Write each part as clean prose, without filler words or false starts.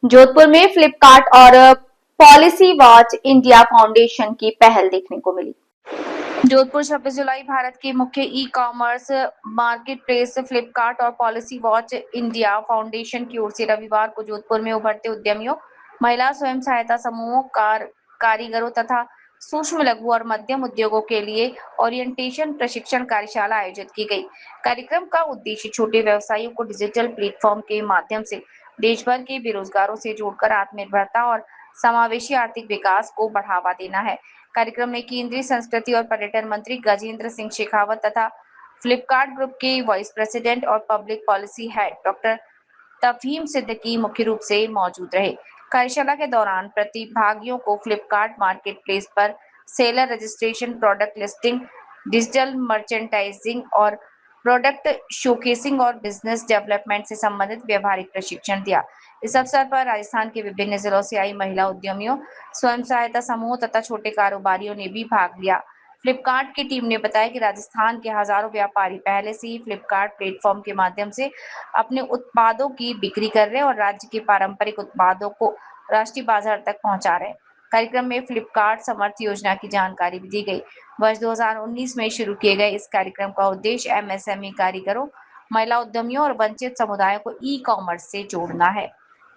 जोधपुर में फ्लिपकार्ट और policy Watch India foundation की पहल देखने को मिली। जोधपुर 26 जुलाई भारत के मुख्य e commerce market place Flipkart और पॉलिसी वॉच इंडिया फाउंडेशन की ओर से रविवार को जोधपुर में उभरते उद्यमियों, महिला स्वयं सहायता समूहों, कारीगरों तथा सूक्ष्म लघु और मध्यम उद्योगों के लिए ओरिएंटेशन प्रशिक्षण कार्यशाला आयोजित की गई। कार्यक्रम का उद्देश्य छोटे व्यवसायियों को डिजिटल प्लेटफॉर्म के माध्यम से देश भर के बेरोजगारों से जोड़कर आत्मनिर्भरता और समावेशी आर्थिक विकास को बढ़ावा देना है। कार्यक्रम में केंद्रीय संस्कृति और पर्यटन मंत्री गजेंद्र सिंह शेखावत तथा फ्लिपकार्ट ग्रुप के वाइस प्रेसिडेंट और public policy head doctor Tafheem Siddiqui मुख्य रूप से मौजूद रहे। कार्यशाला के दौरान प्रतिभागियों को फ्लिपकार्ट मार्केट प्लेस पर seller registration, product listing, digital merchandising और प्रोडक्ट शोकेसिंग और बिजनेस डेवलपमेंट से संबंधित व्यवहारिक प्रशिक्षण दिया। इस अवसर पर राजस्थान के विभिन्न जिलों से आई महिला उद्यमियों, स्वयं सहायता समूह तथा छोटे कारोबारियों ने भी भाग लिया। फ्लिपकार्ट की टीम ने बताया कि राजस्थान के हजारों व्यापारी पहले से ही फ्लिपकार्ट प्लेटफॉर्म के माध्यम से अपने उत्पादों की बिक्री कर रहे हैं और राज्य के पारंपरिक उत्पादों को राष्ट्रीय बाजार तक पहुंचा रहे हैं। कार्यक्रम में फ्लिपकार्ट समर्थ योजना की जानकारी भी दी गई। वर्ष 2019 में शुरू किए गए इस कार्यक्रम का उद्देश्य एमएसएमई कारीगरों, महिला उद्यमियों और वंचित समुदायों को ई कॉमर्स से जोड़ना है।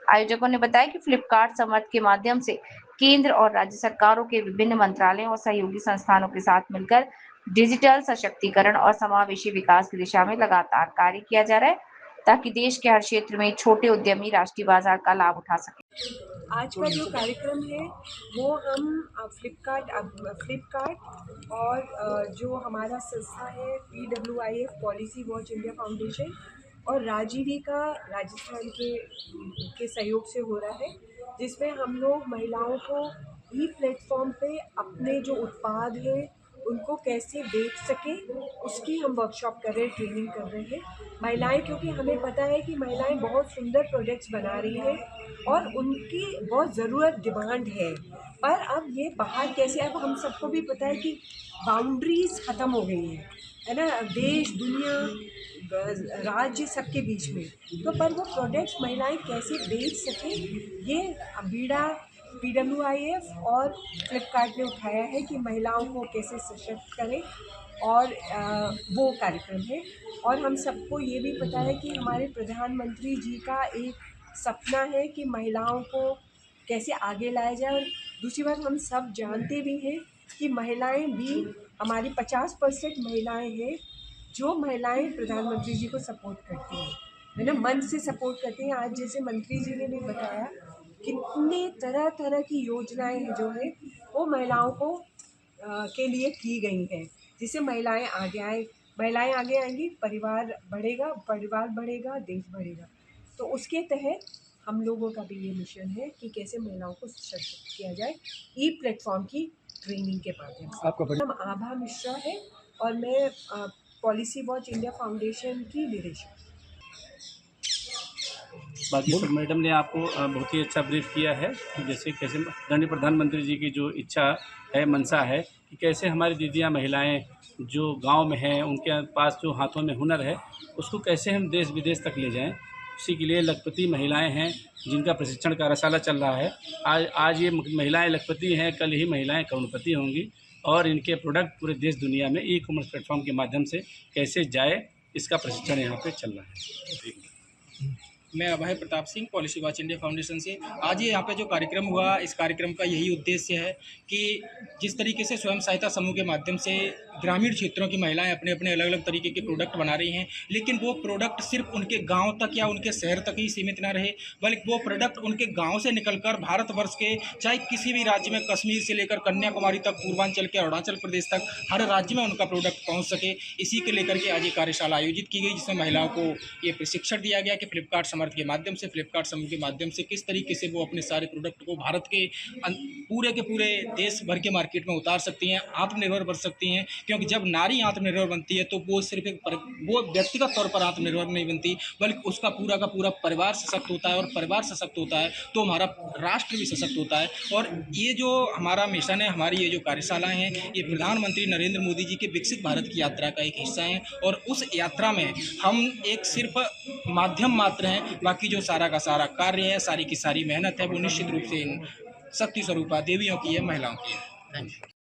आयोजकों ने बताया कि फ्लिपकार्ट समर्थ के माध्यम से केंद्र और राज्य सरकारों के विभिन्न मंत्रालयों और सहयोगी संस्थानों के साथ मिलकर डिजिटल सशक्तिकरण और समावेशी विकास की दिशा में लगातार कार्य किया जा रहा है, ताकि देश के हर क्षेत्र में छोटे उद्यमी राष्ट्रीय बाजार का लाभ उठा सके। आज का जो कार्यक्रम है वो हम फ्लिपकार्ट और जो हमारा संस्था है PWIF policy Watch India foundation और राजीवी का राजस्थान के सहयोग से हो रहा है, जिसमें हम लोग महिलाओं को ई प्लेटफॉर्म पे अपने जो उत्पाद हैं उनको कैसे बेच सकें उसकी हम वर्कशॉप कर रहे हैं, ट्रेनिंग कर रहे हैं। महिलाएं, क्योंकि हमें पता है कि महिलाएं बहुत सुंदर प्रोडक्ट्स बना रही हैं और उनकी बहुत ज़रूरत डिमांड है, पर अब ये बाहर कैसे, अब हम सबको भी पता है कि बाउंड्रीज ख़त्म हो गई हैं, है ना, देश दुनिया राज्य सबके बीच में, तो पर वो प्रोडक्ट्स महिलाएं कैसे बेच सकें, ये बीड़ा PWIF और फ्लिपकार्ट ने उठाया है कि महिलाओं को कैसे सशक्त करें, और वो कार्यक्रम है। और हम सबको ये भी पता है कि हमारे प्रधानमंत्री जी का एक सपना है कि महिलाओं को कैसे आगे लाया जाए, और दूसरी बात हम सब जानते भी हैं कि महिलाएं भी हमारी 50% महिलाएं हैं जो महिलाएं प्रधानमंत्री जी को सपोर्ट करती हैं, है ना, मन से सपोर्ट करती हैं। आज जैसे मंत्री जी ने भी बताया कितने तरह तरह की योजनाएं हैं जो है वो महिलाओं को के लिए की गई हैं, जिससे महिलाएं आगे आए, महिलाएं आगे आएंगी, परिवार बढ़ेगा, देश बढ़ेगा। तो उसके तहत हम लोगों का भी ये मिशन है कि कैसे महिलाओं को सशक्त किया जाए ई प्लेटफॉर्म की ट्रेनिंग के माध्यम से। आपका नाम आभा मिश्रा है और मैं पॉलिसी वॉच इंडिया फाउंडेशन की निदेशक। बाकी सब मैडम ने आपको बहुत ही अच्छा ब्रीफ किया है कि जैसे कैसे माननीय प्रधानमंत्री जी की जो इच्छा है, मंशा है कि कैसे हमारी दीदियाँ महिलाएं जो गांव में हैं उनके पास जो हाथों में हुनर है उसको कैसे हम देश विदेश तक ले जाएं। उसी के लिए लखपति महिलाएं हैं जिनका प्रशिक्षण कार्यशाला चल रहा है। आज ये महिलाएं लखपति हैं, कल ही महिलाएं करोड़पति होंगी और इनके प्रोडक्ट पूरे देश दुनिया में ई कॉमर्स प्लेटफॉर्म के माध्यम से कैसे जाए, इसका प्रशिक्षण यहाँ पे चल रहा है। मैं अभय प्रताप सिंह, पॉलिसी वॉच इंडिया फाउंडेशन से। आज ये यहाँ पे जो कार्यक्रम हुआ, इस कार्यक्रम का यही उद्देश्य है कि जिस तरीके से स्वयं सहायता समूह के माध्यम से ग्रामीण क्षेत्रों की महिलाएं अपने अपने अलग अलग तरीके के प्रोडक्ट बना रही हैं, लेकिन वो प्रोडक्ट सिर्फ उनके गांव तक या उनके शहर तक ही सीमित ना रहे, बल्कि वो प्रोडक्ट उनके गांव से निकलकर भारतवर्ष के चाहे किसी भी राज्य में, कश्मीर से लेकर कन्याकुमारी तक, पूर्वांचल के अरुणाचल प्रदेश तक, हर राज्य में उनका प्रोडक्ट पहुँच सके। इसी के लेकर के आज ये कार्यशाला आयोजित की गई, जिसमें महिलाओं को ये प्रशिक्षण दिया गया कि फ्लिपकार्ट समर्थ के माध्यम से, फ्लिपकार्ट समूह के माध्यम से किस तरीके से वो अपने सारे प्रोडक्ट को भारत के पूरे देश भर के मार्केट में उतार सकती हैं, आत्मनिर्भर बन सकती हैं। क्योंकि जब नारी आत्मनिर्भर बनती है तो वो सिर्फ वो व्यक्तिगत तौर पर आत्मनिर्भर नहीं बनती, बल्कि उसका पूरा का पूरा परिवार सशक्त होता है, और परिवार सशक्त होता है तो हमारा राष्ट्र भी सशक्त होता है। और ये जो हमारा मिशन है, हमारी ये जो कार्यशालाएँ हैं, ये प्रधानमंत्री नरेंद्र मोदी जी के विकसित भारत की यात्रा का एक हिस्सा है। और उस यात्रा में हम एक सिर्फ माध्यम मात्र हैं, बाकी जो सारा का सारा कार्य है, सारी की सारी मेहनत है, वो निश्चित रूप से इन शक्ति स्वरूपा देवियों की है, महिलाओं की है। Thank you.